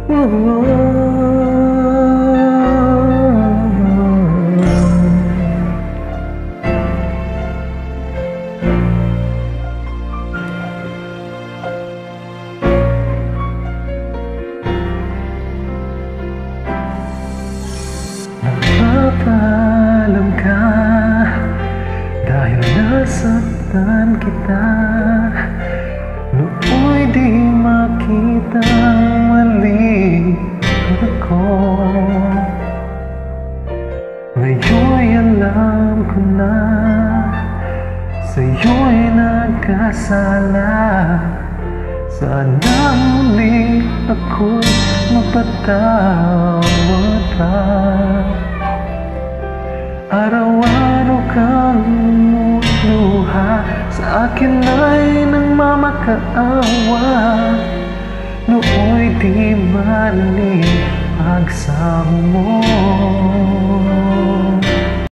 Nagpapaalam ka dahil nasaktan kita. Nooy di makitang mali ako. Ngayon'y alam ko na sa'yo'y nagkasala. Sana muli ako'y mapatawad pa. Araw-araw kang lumuluha sa akin ay nang mamakaawa. Nooy di mali pagsamo mo.